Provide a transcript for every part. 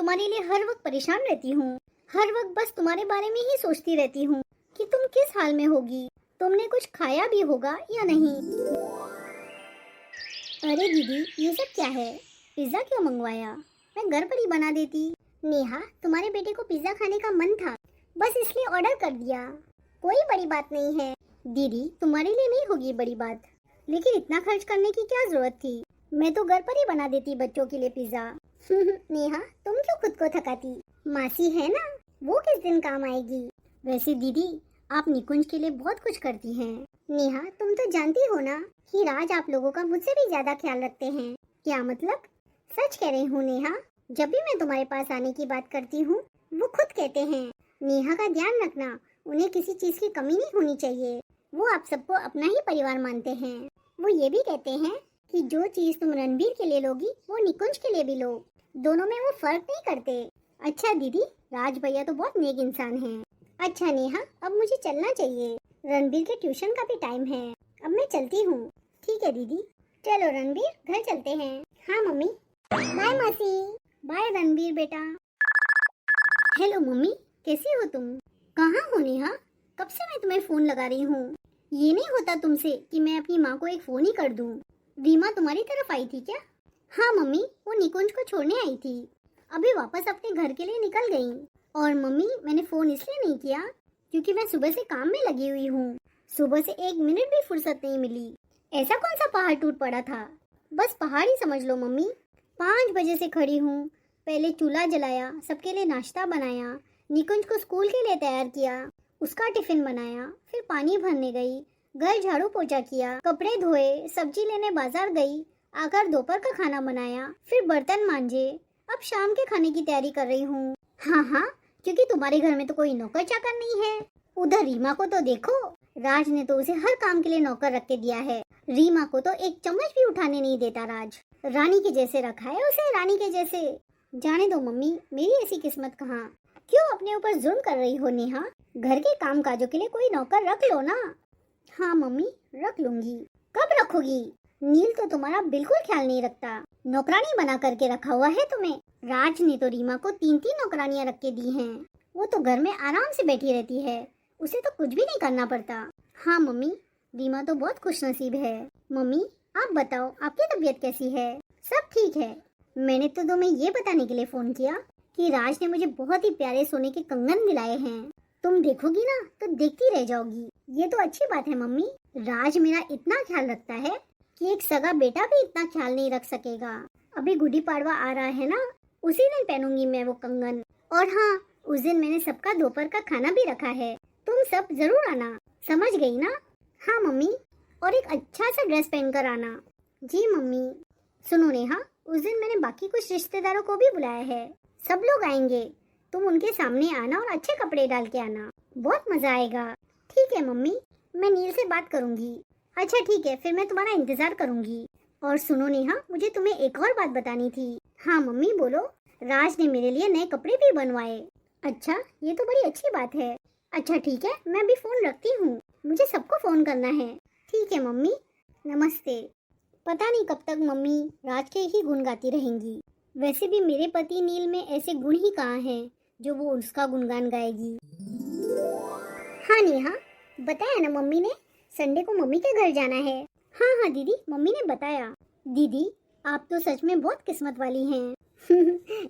तुम्हारे लिए हर वक्त परेशान रहती हूँ। हर वक्त बस तुम्हारे बारे में ही सोचती रहती हूँ कि तुम किस हाल में होगी, तुमने कुछ खाया भी होगा या नहीं। अरे दीदी, ये सब क्या है? पिज्जा क्यों मंगवाया? मैं घर पर ही बना देती। नेहा, तुम्हारे बेटे को पिज्जा खाने का मन था, बस इसलिए ऑर्डर कर दिया। कोई बड़ी बात नहीं है दीदी, तुम्हारे लिए नहीं होगी बड़ी बात, लेकिन इतना खर्च करने की क्या जरूरत थी? मैं तो घर पर ही बना देती बच्चों के लिए पिज्जा। नेहा, तुम क्यों खुद को थकाती? मासी है ना, वो किस दिन काम आएगी। वैसे दीदी, आप निकुंज के लिए बहुत कुछ करती हैं। नेहा, तुम तो जानती हो ना कि राज आप लोगों का मुझसे भी ज्यादा ख्याल रखते हैं। क्या मतलब? सच कह रही हूँ नेहा, जब भी मैं तुम्हारे पास आने की बात करती हूँ वो खुद कहते हैं नेहा का ध्यान रखना, उन्हें किसी चीज की कमी नहीं होनी चाहिए। वो आप सबको अपना ही परिवार मानते हैं। वो ये भी कहते हैं कि जो चीज तुम रणबीर के लिए लोगी वो निकुंज के लिए भी लो, दोनों में वो फर्क नहीं करते। अच्छा दीदी, राज भैया तो बहुत नेक इंसान हैं। अच्छा नेहा, अब मुझे चलना चाहिए, रणबीर के ट्यूशन का भी टाइम है। अब मैं चलती हूँ। ठीक है दीदी। चलो रणबीर, घर चलते हैं। हाँ मम्मी। बाय मासी। बाय रणबीर बेटा। हेलो मम्मी, कैसी हो तुम? कहाँ हो नेहा? कब से मैं तुम्हें फोन लगा रही हूँ। ये नहीं होता तुमसे कि मैं अपनी माँ को एक फोन ही कर दूँ। रीमा तुम्हारी तरफ आई थी क्या? हाँ मम्मी, वो निकुंज को छोड़ने आई थी, अभी वापस अपने घर के लिए निकल गई। और मम्मी, मैंने फोन इसलिए नहीं किया क्योंकि मैं सुबह से काम में लगी हुई हूँ। सुबह से 1 मिनट भी फुर्सत नहीं मिली। ऐसा कौन सा पहाड़ टूट पड़ा था? बस पहाड़ ही समझ लो मम्मी। 5 बजे से खड़ी हूँ, पहले चूल्हा जलाया, सबके लिए नाश्ता बनाया, निकुंज को स्कूल के लिए तैयार किया, उसका टिफिन बनाया, फिर पानी भरने गई, घर झाड़ू पोछा किया, कपड़े धोए, सब्जी लेने बाजार गई, आकर दोपहर का खाना बनाया, फिर बर्तन मांजे, अब शाम के खाने की तैयारी कर रही हूँ। हाँ हाँ, क्योंकि तुम्हारे घर में तो कोई नौकर चाकर नहीं है। उधर रीमा को तो देखो, राज ने तो उसे हर काम के लिए नौकर रख के दिया है। रीमा को तो एक चम्मच भी उठाने नहीं देता राज। रानी के जैसे रखा है उसे, रानी के जैसे। जाने दो मम्मी, मेरी ऐसी किस्मत कहाँ। क्यों अपने ऊपर जुल्म कर रही हो नेहा? घर के काम काजों के लिए कोई नौकर रख लो ना। हाँ मम्मी, रख लूंगी। कब रखोगी? नील तो तुम्हारा बिल्कुल ख्याल नहीं रखता, नौकरानी बना करके रखा हुआ है तुम्हें। राज ने तो रीमा को 3-3 नौकरानियां रख के दी हैं। वो तो घर में आराम से बैठी रहती है, उसे तो कुछ भी नहीं करना पड़ता। हाँ मम्मी, रीमा तो बहुत खुशनसीब है। मम्मी, आप बताओ, आपकी तबीयत कैसी है? सब ठीक है। मैंने तो तुम्हें ये बताने के लिए फोन किया कि राज ने मुझे बहुत ही प्यारे सोने के कंगन दिलाए हैं। तुम देखोगी ना तो देखती रह जाओगी। ये तो अच्छी बात है मम्मी, राज मेरा इतना ख्याल रखता है कि एक सगा बेटा भी इतना ख्याल नहीं रख सकेगा। अभी गुड़ी पाड़वा आ रहा है ना, उसी दिन पहनूंगी मैं वो कंगन। और हाँ, उस दिन मैंने सबका दोपहर का खाना भी रखा है, तुम सब जरूर आना। समझ गई ना? हाँ मम्मी, और एक अच्छा सा ड्रेस पहनकर आना। जी मम्मी। सुनो नेहा, उस दिन मैंने बाकी कुछ रिश्तेदारों को भी बुलाया है, सब लोग आएंगे। तुम उनके सामने आना और अच्छे कपड़े डाल के आना, बहुत मजा आएगा। ठीक है मम्मी, मैं नील से बात करूंगी। अच्छा ठीक है, फिर मैं तुम्हारा इंतजार करूंगी। और सुनो नेहा, मुझे तुम्हें एक और बात बतानी थी। हाँ मम्मी बोलो। राज ने मेरे लिए नए कपड़े भी बनवाए। अच्छा, ये तो बड़ी अच्छी बात है। अच्छा ठीक है, मैं अभी फोन रखती हूँ, मुझे सबको फोन करना है। ठीक है मम्मी, नमस्ते। पता नहीं कब तक मम्मी राज के ही गुण गाती रहेंगी। वैसे भी मेरे पति नील में ऐसे गुण ही कहाँ हैं जो वो उसका गुणगान गाएगी। हाँ नेहा, बताया ना मम्मी ने, संडे को मम्मी के घर जाना है। हाँ हाँ दीदी, मम्मी ने बताया। दीदी, आप तो सच में बहुत किस्मत वाली हैं।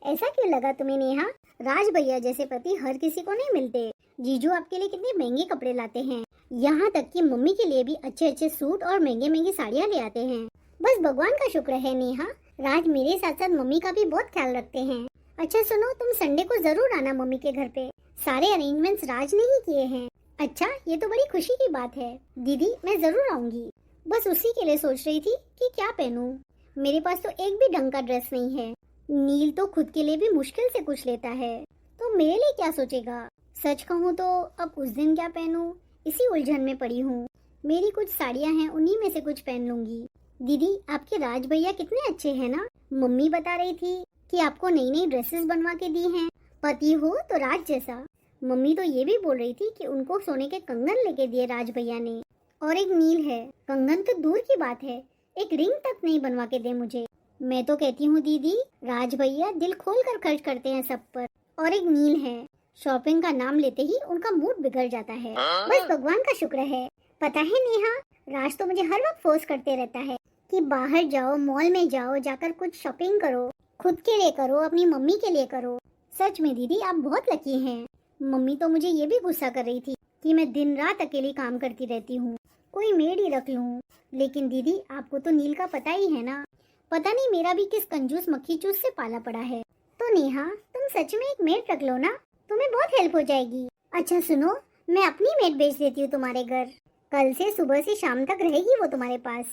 ऐसा क्यों लगा तुम्हें नेहा? राज भैया जैसे पति हर किसी को नहीं मिलते। जीजू आपके लिए कितने महंगे कपड़े लाते हैं, यहाँ तक कि मम्मी के लिए भी अच्छे अच्छे सूट और महंगे महंगे साड़ियाँ ले आते हैं। बस भगवान का शुक्र है नेहा, राज मेरे साथ साथ मम्मी का भी बहुत ख्याल रखते हैं। अच्छा सुनो, तुम संडे को जरूर आना मम्मी के घर पे, सारे अरेंजमेंट्स राज ने ही किए हैं। अच्छा, ये तो बड़ी खुशी की बात है। दीदी, मैं जरूर आऊंगी। बस उसी के लिए सोच रही थी कि क्या पहनूं। मेरे पास तो एक भी ढंग का ड्रेस नहीं है। नील तो खुद के लिए भी मुश्किल से कुछ लेता है, तो मेरे लिए क्या सोचेगा। सच कहूँ तो अब उस दिन क्या पहनूं, इसी उलझन में पड़ी हूँ। मेरी कुछ साड़ियाँ हैं, उन्हीं में से कुछ पहन लूंगी। दीदी, आपके राज भैया कितने अच्छे हैं ना। मम्मी बता रही थी कि आपको नई नई ड्रेसेस बनवा के दी हैं। पति हो तो राज जैसा। मम्मी तो ये भी बोल रही थी कि उनको सोने के कंगन लेके दिए राज भैया ने। और एक नील है, कंगन तो दूर की बात है, एक रिंग तक नहीं बनवा के दे मुझे। मैं तो कहती हूँ दीदी, राज भैया दिल खोल कर खर्च करते हैं सब पर। और एक नील है, शॉपिंग का नाम लेते ही उनका मूड बिगड़ जाता है। बस भगवान का शुक्र है। पता है नेहा, राज तो मुझे हर वक्त फोर्स करते रहता है कि बाहर जाओ, मॉल में जाओ, जाकर कुछ शॉपिंग करो, खुद के लिए करो, अपनी मम्मी के लिए करो। सच में दीदी आप बहुत लकी हैं। मम्मी तो मुझे ये भी गुस्सा कर रही थी कि मैं दिन रात अकेली काम करती रहती हूँ, कोई मेड ही रख लूँ। लेकिन दीदी आपको तो नील का पता ही है ना, पता नहीं मेरा भी किस कंजूस मक्खी चूस से पाला पड़ा है। तो नेहा तुम सच में एक मेड रख लो ना, तुम्हें बहुत हेल्प हो जाएगी। अच्छा सुनो, मैं अपनी मेड भेज देती हूँ तुम्हारे घर। कल से सुबह से शाम तक रहेगी वो तुम्हारे पास,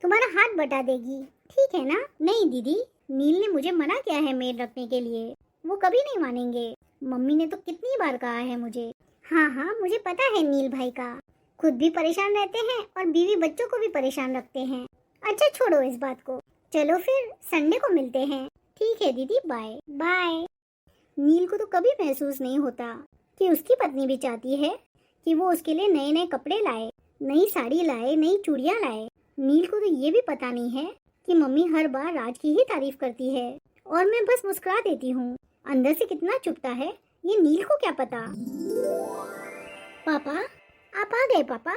तुम्हारा हाथ बटा देगी, ठीक है ना? नहीं दीदी, नील ने मुझे मना किया है मेड रखने के लिए, वो कभी नहीं मानेंगे। मम्मी ने तो कितनी बार कहा है मुझे। हाँ हाँ मुझे पता है नील भाई का, खुद भी परेशान रहते हैं और बीवी बच्चों को भी परेशान रखते हैं। अच्छा छोड़ो इस बात को, चलो फिर संडे को मिलते हैं। ठीक है दीदी, बाय बाय। नील को तो कभी महसूस नहीं होता कि उसकी पत्नी भी चाहती है कि वो उसके लिए नए नए कपड़े लाए, नई साड़ी लाए, नई चूड़ियां लाए। नील को तो ये भी पता नहीं है कि मम्मी हर बार राज की ही तारीफ करती है और मैं बस मुस्कुरा देती हूँ। अंदर से कितना चुभता है ये नील को क्या पता। पापा आप आ गए पापा?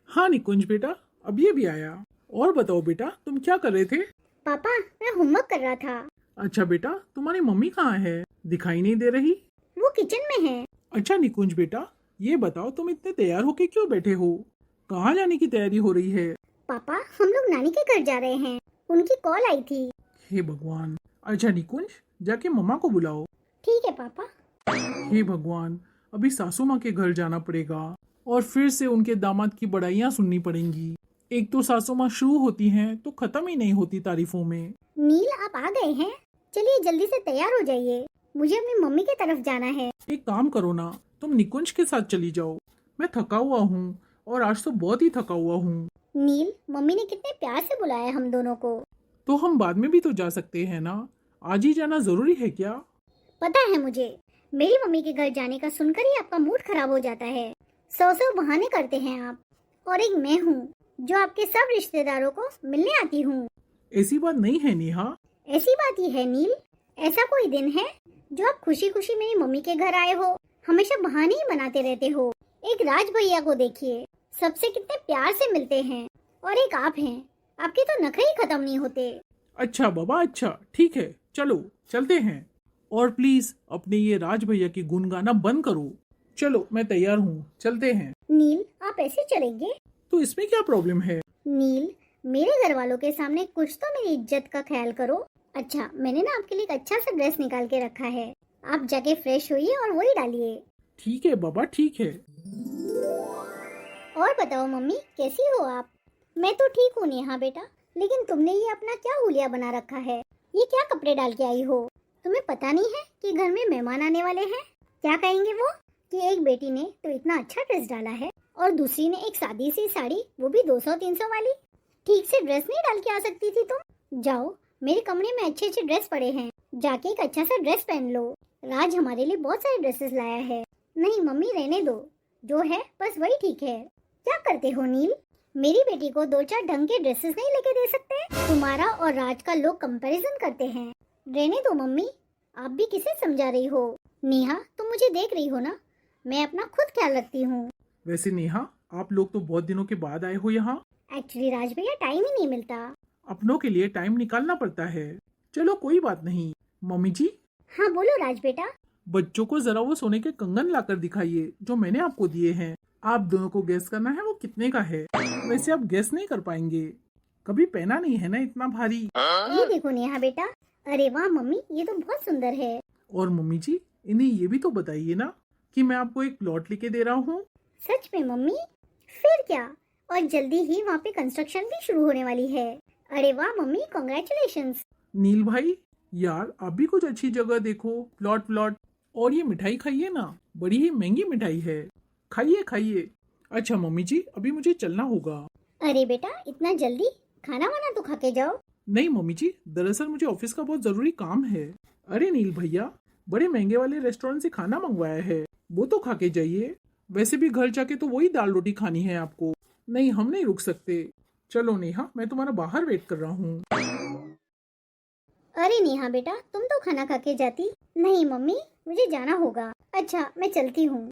हाँ निकुंज बेटा, अब ये भी आया। और बताओ बेटा, तुम क्या कर रहे थे? पापा मैं होमवर्क कर रहा था। अच्छा बेटा, तुम्हारी मम्मी कहाँ है? दिखाई नहीं दे रही। वो किचन में है। अच्छा निकुंज बेटा, ये बताओ तुम इतने तैयार होके क्यों बैठे हो? कहाँ जाने की तैयारी हो रही है? पापा हम लोग नानी के घर जा रहे हैं, उनकी कॉल आई थी। हे भगवान। अच्छा निकुंज, जाके मम्मा को बुलाओ। ठीक है पापा। हे भगवान, अभी सासू माँ के घर जाना पड़ेगा और फिर से उनके दामाद की बड़ाइयाँ सुननी पड़ेंगी। एक तो सासू माँ शुरू होती हैं तो खत्म ही नहीं होती तारीफों में। नील आप आ गए हैं, चलिए जल्दी से तैयार हो जाइए, मुझे अपनी मम्मी की तरफ जाना है। एक काम करो ना, तुम निकुंज के साथ चली जाओ। मैं थका हुआ हूँ और आज तो बहुत ही थका हुआ हूँ। नील मम्मी ने कितने प्यार से बुलाया हम दोनों को। तो हम बाद में भी तो जा सकते हैं ना, आज ही जाना जरूरी है क्या? पता है मुझे, मेरी मम्मी के घर जाने का सुनकर ही आपका मूड खराब हो जाता है। सौ सौ बहाने करते हैं आप। और एक मैं हूँ जो आपके सब रिश्तेदारों को मिलने आती हूँ। ऐसी बात नहीं है नेहा। ऐसी बात ही है नील। ऐसा कोई दिन है जो आप खुशी खुशी मेरी मम्मी के घर आए हो? हमेशा बहाने ही बनाते रहते हो। एक राज भैया को देखिए, सबसे कितने प्यार से मिलते हैं, और एक आप हैं, आपके तो नखरे ही खत्म नहीं होते। अच्छा बाबा, अच्छा ठीक है, चलो चलते हैं। और प्लीज अपने ये राज भैया की गुण गाना बंद करो। चलो मैं तैयार हूँ, चलते हैं। नील आप ऐसे चलेंगे? तो इसमें क्या प्रॉब्लम है? नील मेरे घर वालों के सामने कुछ तो मेरी इज्जत का ख्याल करो। अच्छा मैंने ना आपके लिए एक अच्छा सा ड्रेस निकाल के रखा है, आप जाके फ्रेश होइए और वही डालिए। ठीक है बाबा, ठीक है। और बताओ मम्मी कैसी हो आप? मैं तो ठीक हूँ नेहा बेटा, लेकिन तुमने ये अपना क्या हुलिया बना रखा है? ये क्या कपड़े डाल के आई हो? तुम्हें पता नहीं है कि घर में मेहमान आने वाले हैं? क्या कहेंगे वो कि एक बेटी ने तो इतना अच्छा ड्रेस डाला है और दूसरी ने एक सादी सी साड़ी, वो भी 200-300 वाली। ठीक से ड्रेस नहीं डाल के आ सकती थी तुम? जाओ, मेरे कमरे में अच्छे अच्छे ड्रेस पड़े हैं, जाके एक अच्छा सा ड्रेस पहन लो। राज हमारे लिए बहुत सारे ड्रेसेस लाया है। नहीं मम्मी रहने दो, जो है बस वही ठीक है। क्या करते हो नील? मेरी बेटी को 2-4 ढंग के ड्रेसेस नहीं लेके दे सकते? तुम्हारा और राज का लोग कंपैरिजन करते हैं। रहने दो मम्मी, आप भी किसे समझा रही हो? नेहा तुम मुझे देख रही हो ना, मैं अपना खुद ख्याल रखती हूँ। वैसे नेहा, आप लोग तो बहुत दिनों के बाद आए हो यहाँ। एक्चुअली राज भैया टाइम ही नहीं मिलता। अपनों के लिए टाइम निकालना पड़ता है। चलो कोई बात नहीं। मम्मी जी। हाँ बोलो राज बेटा। बच्चों को जरा वो सोने के कंगन लाकर दिखाइए जो मैंने आपको दिए हैं। आप दोनों को गेस करना है वो कितने का है। वैसे आप गेस नहीं कर पाएंगे, कभी पहना नहीं है ना इतना भारी। ये देखो नेहा बेटा, अरे वाह मम्मी ये तो बहुत सुंदर है। और मम्मी जी, इन्हें ये भी तो बताइए ना कि मैं आपको एक प्लॉट लेके दे रहा हूँ। सच में मम्मी? फिर क्या, और जल्दी ही वहाँ पे कंस्ट्रक्शन भी शुरू होने वाली है। अरे वाह मम्मी, कॉन्ग्रेचुलेशंस। नील भाई, यार आप भी कुछ अच्छी जगह देखो, प्लॉट प्लॉट। और ये मिठाई खाइए ना, बड़ी ही महंगी मिठाई है, खाइए खाइए। अच्छा मम्मी जी, अभी मुझे चलना होगा। अरे बेटा इतना जल्दी? खाना वाना तो खा के जाओ। नहीं मम्मी जी, दरअसल मुझे ऑफिस का बहुत जरूरी काम है। अरे नील भैया, बड़े महंगे वाले रेस्टोरेंट से खाना मंगवाया है, वो तो खा के जाइए। वैसे भी घर जाके तो वही दाल रोटी खानी है आपको। नहीं, हम नहीं रुक सकते। चलो नेहा, मैं तुम्हारा बाहर वेट कर रहा हूँ। अरे नेहा बेटा, तुम तो खाना खा के जाती। नहीं मम्मी, मुझे जाना होगा। अच्छा, मैं चलती हूँ।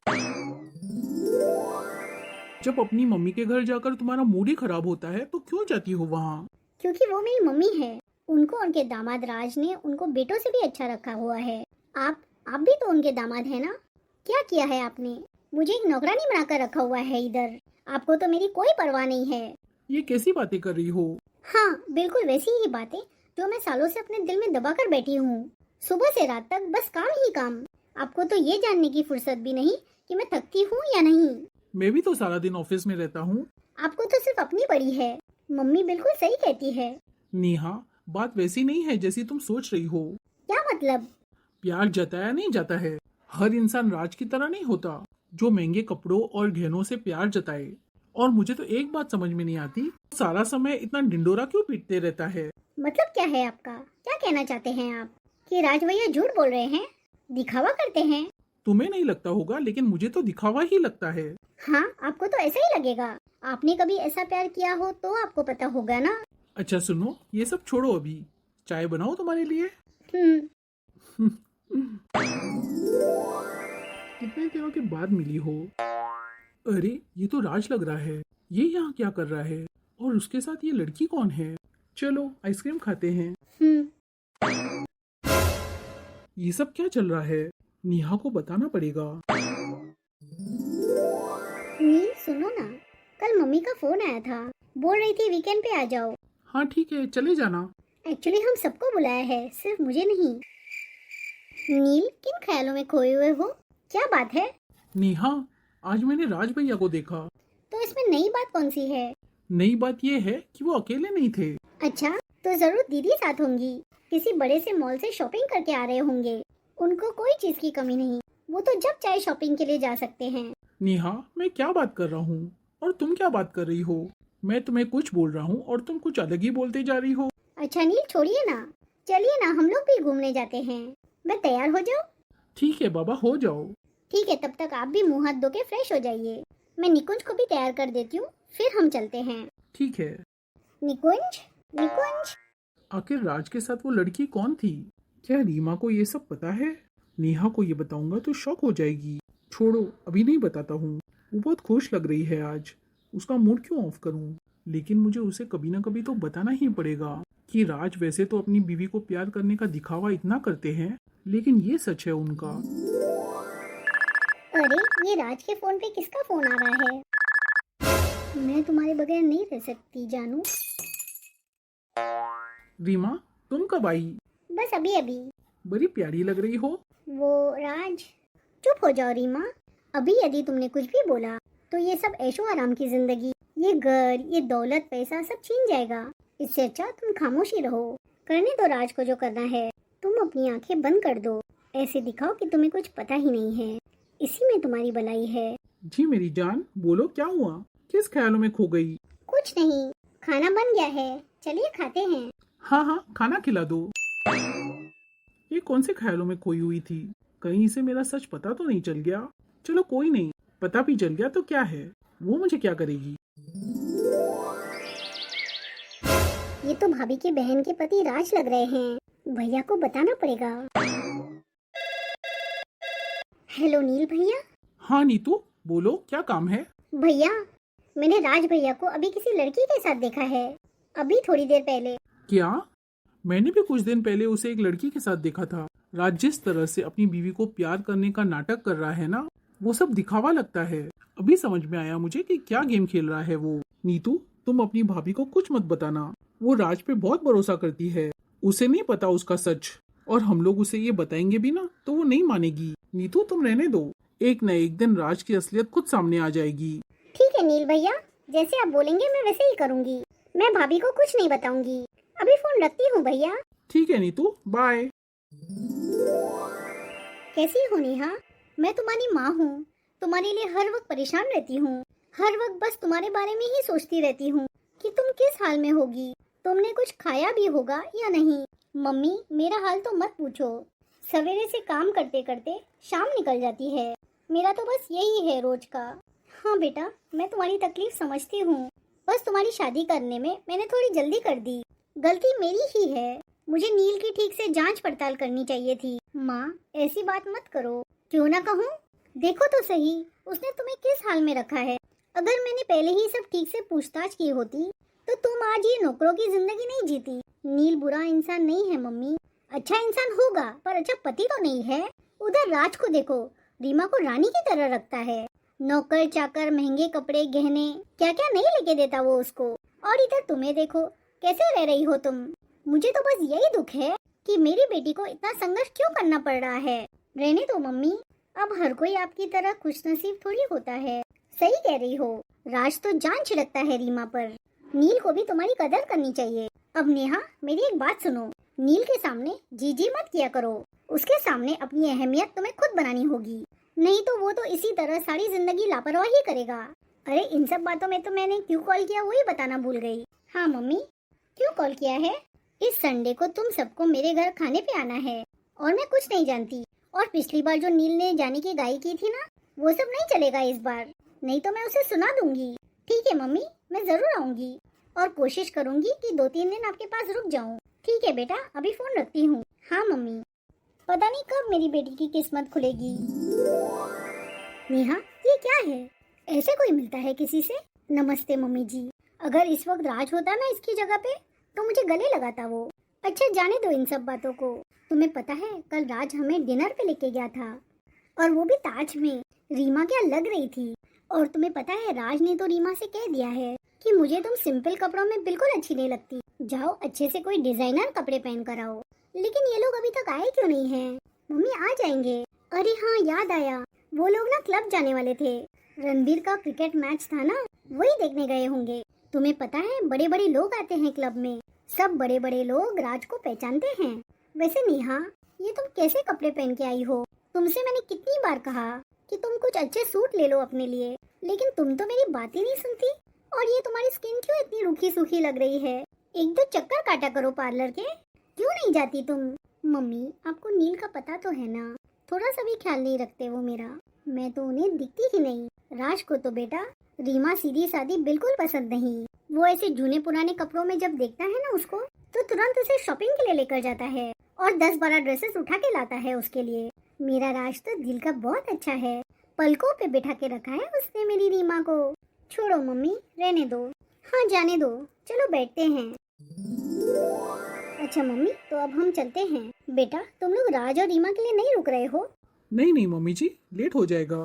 जब अपनी मम्मी के घर जाकर तुम्हारा मूड ही खराब होता है तो क्यों जाती हो वहाँ? क्योंकि वो मेरी मम्मी है। उनको उनके दामाद राज ने उनको बेटों से भी अच्छा रखा हुआ है। आप भी तो उनके दामाद है ना? क्या किया है आपने? मुझे एक नौकरानी बनाकर रखा हुआ है इधर। आपको तो मेरी कोई परवाह नहीं है। ये कैसी बातें कर रही हो? हाँ, बिल्कुल वैसी ही बातें जो मैं सालों से अपने दिल में दबा कर बैठी हूँ। सुबह से रात तक बस काम ही काम। आपको तो ये जानने की फुर्सत भी नहीं कि मैं थकती हूँ या नहीं। मैं भी तो सारा दिन ऑफिस में रहता हूँ। आपको तो सिर्फ अपनी पड़ी है। मम्मी बिल्कुल सही कहती है। नेहा, बात वैसी नहीं है जैसी तुम सोच रही हो। क्या मतलब? प्यार जताया नहीं जाता है। हर इंसान राज की तरह नहीं होता जो महंगे कपड़ों और गहनों से प्यार जताए। और मुझे तो एक बात समझ में नहीं आती, सारा समय इतना डिंडोरा क्यों पीटते रहता है? मतलब क्या है आपका? क्या कहना चाहते हैं आप कि राज भैया झूठ बोल रहे हैं, दिखावा करते हैं? तुम्हें नहीं लगता होगा, लेकिन मुझे तो दिखावा ही लगता है। हाँ, आपको तो ऐसा ही लगेगा। आपने कभी ऐसा प्यार किया हो तो आपको पता होगा ना। अच्छा सुनो, ये सब छोड़ो, अभी चाय बनाओ तुम्हारे लिए। हम्म। कितने दिनों के बाद मिली हो। अरे ये तो राज लग रहा है। ये यहाँ क्या कर रहा है? और उसके साथ ये लड़की कौन है? चलो आइसक्रीम खाते हैं। ये सब क्या चल रहा है? नेहा को बताना पड़ेगा। नील सुनो ना, कल मम्मी का फोन आया था। बोल रही थी वीकेंड पे आ जाओ। हाँ ठीक है, चले जाना। एक्चुअली हम सबको बुलाया है, सिर्फ मुझे नहीं। नील, किन ख्यालों में खोए हुए हो? क्या बात है? नेहा, आज मैंने राज भैया को देखा। तो इसमें नई बात कौन सी है? नई बात ये है कि वो अकेले नहीं थे। अच्छा, तो जरूर दीदी साथ होंगी। किसी बड़े से मॉल से शॉपिंग करके आ रहे होंगे। उनको कोई चीज की कमी नहीं। वो तो जब चाहे शॉपिंग के लिए जा सकते हैं। नेहा, मैं क्या बात कर रहा हूँ और तुम क्या बात कर रही हो? मैं तुम्हें कुछ बोल रहा हूँ और तुम कुछ अलग ही बोलते जा रही हो। अच्छा नील, छोड़िए ना, चलिए ना हम लोग भी घूमने जाते हैं। मैं तैयार हो जाऊँ? ठीक है बाबा, हो जाओ। ठीक है, तब तक आप भी मुंह हाथ धो के फ्रेश हो जाइए। मैं निकुंज को भी तैयार कर देती हूँ, फिर हम चलते हैं। ठीक है। निकुंज, निकुंज। आखिर राज के साथ वो लड़की कौन थी? क्या रीमा को ये सब पता है? नेहा को ये बताऊंगा तो शॉक हो जाएगी। छोड़ो, अभी नहीं बताता हूँ। वो बहुत खुश लग रही है आज। उसका मूड क्यों ऑफ करूँ? लेकिन मुझे उसे कभी ना कभी तो बताना ही पड़ेगा कि राज वैसे तो अपनी बीवी को प्यार करने का दिखावा इतना करते हैं, लेकिन ये सच है उनका। अरे, ये राज के फोन पे किसका फोन आ रहा है? मैं तुम्हारे बगैर नहीं रह सकती जानू। रीमा, तुम कब आई? बस अभी अभी। बड़ी प्यारी लग रही हो। वो राज। चुप हो जाओ रीमा। अभी यदि तुमने कुछ भी बोला तो ये सब ऐशो आराम की जिंदगी, ये घर, ये दौलत, पैसा सब छीन जाएगा। इससे अच्छा तुम खामोशी रहो। करने दो राज को जो करना है। तुम अपनी आंखें बंद कर दो। ऐसे दिखाओ कि तुम्हें कुछ पता ही नहीं है। इसी में तुम्हारी भलाई है। जी मेरी जान, बोलो क्या हुआ? किस ख्यालों में खो गई? कुछ नहीं, खाना बन गया है, चलिए खाते हैं। हाँ हाँ, खाना खिला दो। ये कौन से ख्यालों में खोई हुई थी? कहीं इसे मेरा सच पता तो नहीं चल गया? चलो कोई नहीं, पता भी चल गया तो क्या है, वो मुझे क्या करेगी। ये तो भाभी के बहन के पति राज लग रहे हैं। भैया को बताना पड़ेगा। हेलो नील भैया। हाँ नीतू, बोलो क्या काम है? भैया, मैंने राज भैया को अभी किसी लड़की के साथ देखा है, अभी थोड़ी देर पहले। क्या? मैंने भी कुछ दिन पहले उसे एक लड़की के साथ देखा था। राज जिस तरह से अपनी बीवी को प्यार करने का नाटक कर रहा है ना, वो सब दिखावा लगता है। अभी समझ में आया मुझे कि क्या गेम खेल रहा है वो। नीतू, तुम अपनी भाभी को कुछ मत बताना। वो राज पे बहुत भरोसा करती है। उसे नहीं पता उसका सच, और हम लोग उसे ये बताएंगे भी ना तो वो नहीं मानेगी। नीतू तुम रहने दो, एक न एक दिन राज की असलियत खुद सामने आ जाएगी। ठीक है नील भैया, जैसे आप बोलेंगे मैं वैसे ही करूँगी। मैं भाभी को कुछ नहीं बताऊंगी। अभी फोन रखती हूँ भैया। ठीक है नीतू, बाय। कैसी हो नेहा? मैं तुम्हारी माँ हूँ, तुम्हारे लिए हर वक्त परेशान रहती हूँ। हर वक्त बस तुम्हारे बारे में ही सोचती रहती हूँ कि तुम किस हाल में होगी, तुमने कुछ खाया भी होगा या नहीं। मम्मी, मेरा हाल तो मत पूछो। सवेरे से काम करते करते शाम निकल जाती है। मेरा तो बस यही है रोज का। हाँ बेटा, मैं तुम्हारी तकलीफ समझती हूँ। बस तुम्हारी शादी करने में मैंने थोड़ी जल्दी कर दी। गलती मेरी ही है। मुझे नील की ठीक से जांच पड़ताल करनी चाहिए थी। माँ, ऐसी बात मत करो। क्यों ना कहूँ? देखो तो सही, उसने तुम्हें किस हाल में रखा है। अगर मैंने पहले ही सब ठीक से पूछताछ की होती तो तुम आज ये नौकरों की जिंदगी नहीं जीती। नील बुरा इंसान नहीं है मम्मी, अच्छा इंसान होगा पर अच्छा पति तो नहीं है। उधर राज को देखो, रीमा को रानी की तरह रखता है। नौकर चाकर, महंगे कपड़े, गहने, क्या क्या नहीं लेके देता वो उसको। और इधर तुम्हें देखो, कैसे रह रही हो तुम। मुझे तो बस यही दुख है कि मेरी बेटी को इतना संघर्ष क्यों करना पड़ रहा है। रहने दो मम्मी, अब हर कोई आपकी तरह खुशनसीब थोड़ी होता है। सही कह रही हो, राज तो जान छिड़कता है रीमा पर। नील को भी तुम्हारी कदर करनी चाहिए। अब नेहा, मेरी एक बात सुनो, नील के सामने जी जी मत किया करो। उसके सामने अपनी अहमियत तुम्हें खुद बनानी होगी, नहीं तो वो तो इसी तरह सारी जिंदगी लापरवाही करेगा। अरे इन सब बातों में तो मैंने क्यों कॉल किया वही बताना भूल गई। हाँ मम्मी, क्यों कॉल किया है? इस संडे को तुम सबको मेरे घर खाने पे आना है और मैं कुछ नहीं जानती। और पिछली बार जो नील ने जाने की गाई की थी ना, वो सब नहीं चलेगा इस बार, नहीं तो मैं उसे सुना दूंगी। ठीक है मम्मी, मैं जरूर आऊंगी और कोशिश करूंगी कि 2-3 दिन आपके पास रुक जाऊं। ठीक है बेटा, अभी फोन रखती हूँ। हाँ मम्मी। पता नहीं कब मेरी बेटी की किस्मत खुलेगी। नेहा, ये क्या है? ऐसे कोई मिलता है किसी से? नमस्ते मम्मी जी। अगर इस वक्त राज होता ना इसकी जगह पे तो मुझे गले लगाता वो। अच्छा जाने दो इन सब बातों को। तुम्हें पता है कल राज हमें डिनर पे लेके गया था, और वो भी ताज में। रीमा क्या लग रही थी। और तुम्हें पता है राज ने तो रीमा से कह दिया है कि मुझे तुम सिंपल कपड़ों में बिल्कुल अच्छी नहीं लगती, जाओ अच्छे से कोई डिजाइनर कपड़े पहन कर आओ। लेकिन ये लोग अभी तक आए क्यों नहीं हैं? मम्मी आ जाएंगे। अरे हाँ याद आया, वो लोग ना क्लब जाने वाले थे। रणबीर का क्रिकेट मैच था ना, वही देखने गए होंगे। तुम्हें पता है बड़े बड़े लोग आते हैं क्लब में, सब बड़े बड़े लोग राज को पहचानते हैं। वैसे नेहा, ये तुम कैसे कपड़े पहन के आई हो? तुमसे मैंने कितनी बार कहा कि तुम कुछ अच्छे सूट ले लो अपने लिए, लेकिन तुम तो मेरी बात ही नहीं सुनती। और ये तुम्हारी स्किन क्यों इतनी रूखी सूखी लग रही है? एक दो चक्कर काटा करो पार्लर के। क्यों नहीं जाती तुम? मम्मी, आपको नील का पता तो है ना, थोड़ा सा भी ख्याल नहीं रखते वो मेरा। मैं तो उन्हें दिखती ही नहीं। राज को तो बेटा रीमा सीधी सादी बिल्कुल पसंद नहीं। वो ऐसे जूने पुराने कपड़ों में जब देखता है ना उसको, तो तुरंत उसे शॉपिंग के लिए लेकर जाता है और 10-12 ड्रेसेस उठा के लाता है उसके लिए। मेरा राज तो दिल का बहुत अच्छा है, पलकों पे बिठा के रखा है उसने मेरी रीमा को। छोड़ो मम्मी, रहने दो। हाँ जाने दो, चलो बैठते हैं। अच्छा मम्मी, तो अब हम चलते हैं। बेटा तुम लोग राज और रीमा के लिए नहीं रुक रहे हो? नहीं नहीं मम्मी जी, लेट हो जाएगा।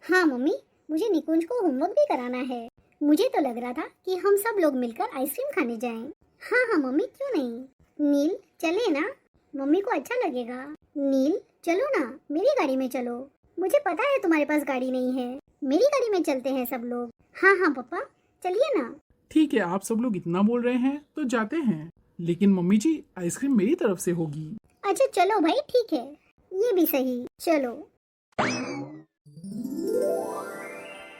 हाँ मम्मी, मुझे निकुंज को होमवर्क भी कराना है। मुझे तो लग रहा था कि हम सब लोग मिलकर आइसक्रीम खाने जाएं। हाँ हाँ मम्मी, क्यों नहीं। नील चले ना, मम्मी को अच्छा लगेगा। नील चलो ना, मेरी गाड़ी में चलो। मुझे पता है तुम्हारे पास गाड़ी नहीं है, मेरी गाड़ी में चलते हैं सब लोग। हाँ हाँ पापा, चलिए ना। ठीक है, आप सब लोग इतना बोल रहे हैं तो जाते हैं, लेकिन मम्मी जी आइसक्रीम मेरी तरफ से होगी। अच्छा चलो भाई, ठीक है, ये भी सही, चलो।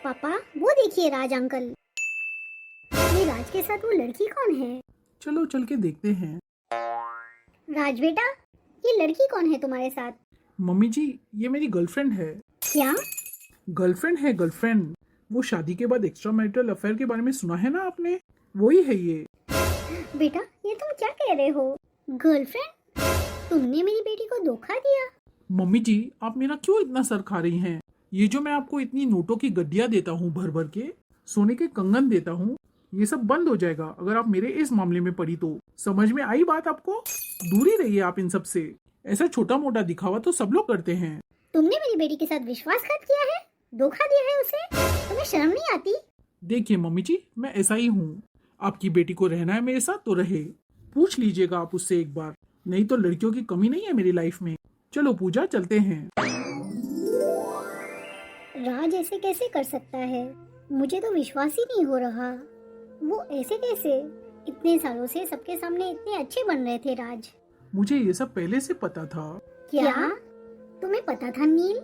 पापा वो देखिए राज अंकल। ये राज के साथ वो लड़की कौन है? चलो चल के देखते हैं। राज बेटा, ये लड़की कौन है तुम्हारे साथ? मम्मी जी, ये मेरी गर्लफ्रेंड है। क्या? गर्लफ्रेंड है, गर्लफ्रेंड। वो शादी के बाद एक्स्ट्रा मैरिटल अफेयर के बारे में सुना है ना आपने, वही है ये। बेटा ये तुम क्या कह रहे हो? गर्लफ्रेंड? तुमने मेरी बेटी को धोखा दिया? मम्मी जी, आप मेरा क्यों इतना सर खा रही हैं? ये जो मैं आपको इतनी नोटों की गड्डियां देता हूँ भर भर के, सोने के कंगन देता हूँ, ये सब बंद हो जाएगा अगर आप मेरे इस मामले में पड़ी तो। समझ में आई बात आपको? दूर ही रहिए आप इन सब से। ऐसा छोटा मोटा दिखावा तो सब लोग करते हैं। तुमने मेरी बेटी के साथ विश्वासघात किया है, धोखा दिया है उसे। तुम्हें शर्म नहीं आती? देखिए मम्मी जी, मैं ऐसा ही हूँ। आपकी बेटी को रहना है मेरे साथ तो रहे, पूछ लीजिएगा आप उससे एक बार। नहीं तो लड़कियों की कमी नहीं है मेरी लाइफ में। चलो पूजा, चलते हैं। राज ऐसे कैसे कर सकता है? मुझे तो विश्वास ही नहीं हो रहा। वो ऐसे कैसे? इतने सालों से सबके सामने इतने अच्छे बन रहे थे राज। मुझे ये सब पहले से पता था। क्या तुम्हें पता था नील?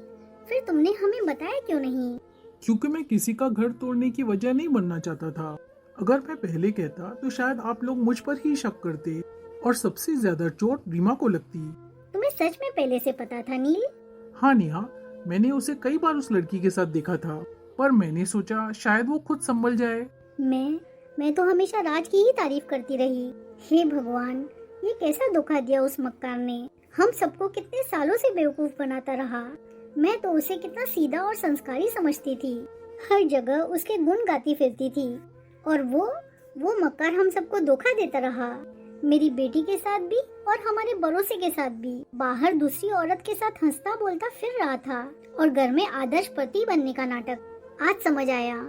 फिर तुमने हमें बताया क्यों नहीं? क्योंकि मैं किसी का घर तोड़ने की वजह नहीं बनना चाहता था। अगर मैं पहले कहता तो शायद आप लोग मुझ पर ही शक करते और सबसे ज्यादा चोट रीमा को लगती। तुम्हें सच में पहले से पता था नील? हाँ नेहा, मैंने उसे कई बार उस लड़की के साथ देखा था, पर मैंने सोचा शायद वो खुद संभल जाए। मैं तो हमेशा राज की ही तारीफ करती रही। हे भगवान, ये कैसा धोखा दिया उस मक्कार ने। हम सबको कितने सालों से बेवकूफ बनाता रहा। मैं तो उसे कितना सीधा और संस्कारी समझती थी, हर जगह उसके गुण गाती फिरती थी, और वो मक्कार हम सबको धोखा देता रहा। मेरी बेटी के साथ भी और हमारे भरोसे के साथ भी। बाहर दूसरी औरत के साथ हंसता बोलता फिर रहा था और घर में आदर्श पति बनने का नाटक। आज समझ आया,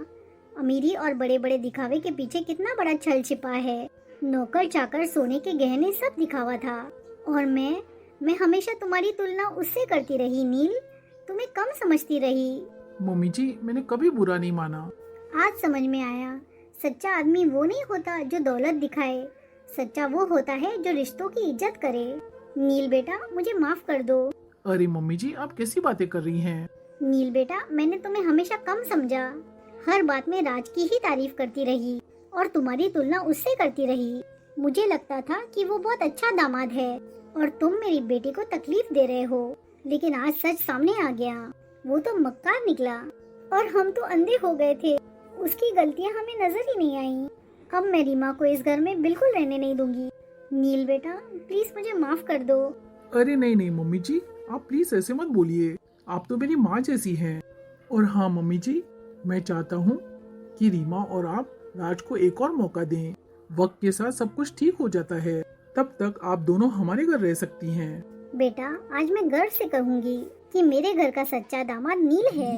अमीरी और बड़े बड़े दिखावे के पीछे कितना बड़ा छल छिपा है। नौकर चाकर सोने के गहने सब दिखावा था, और मैं हमेशा तुम्हारी तुलना उससे करती रही नील, तुम्हें कम समझती रही। मम्मी जी, मैंने कभी बुरा नहीं माना। आज समझ में आया, सच्चा आदमी वो नहीं होता जो दौलत दिखाए, सच्चा वो होता है जो रिश्तों की इज्जत करे। नील बेटा, मुझे माफ कर दो। अरे मम्मी जी, आप कैसी बातें कर रही हैं? नील बेटा, मैंने तुम्हें हमेशा कम समझा। हर बात में राज की ही तारीफ करती रही और तुम्हारी तुलना उससे करती रही। मुझे लगता था कि वो बहुत अच्छा दामाद है और तुम मेरी बेटी को तकलीफ दे रहे हो, लेकिन आज सच सामने आ गया। वो तो मक्कार निकला और हम तो अंधे हो गए थे। उसकी गलतियां हमें नजर ही नहीं आई। अब मैं रीमा को इस घर में बिल्कुल रहने नहीं दूंगी। नील बेटा, प्लीज मुझे माफ कर दो। अरे नहीं नहीं मम्मी जी, आप प्लीज ऐसे मत बोलिए। आप तो मेरी माँ जैसी हैं। और हाँ मम्मी जी, मैं चाहता हूँ कि रीमा और आप राज को एक और मौका दें। वक्त के साथ सब कुछ ठीक हो जाता है, तब तक आप दोनों हमारे घर रह सकती हैं। बेटा, आज मैं गर्व से कहूंगी कि मेरे घर का सच्चा दामाद नील है।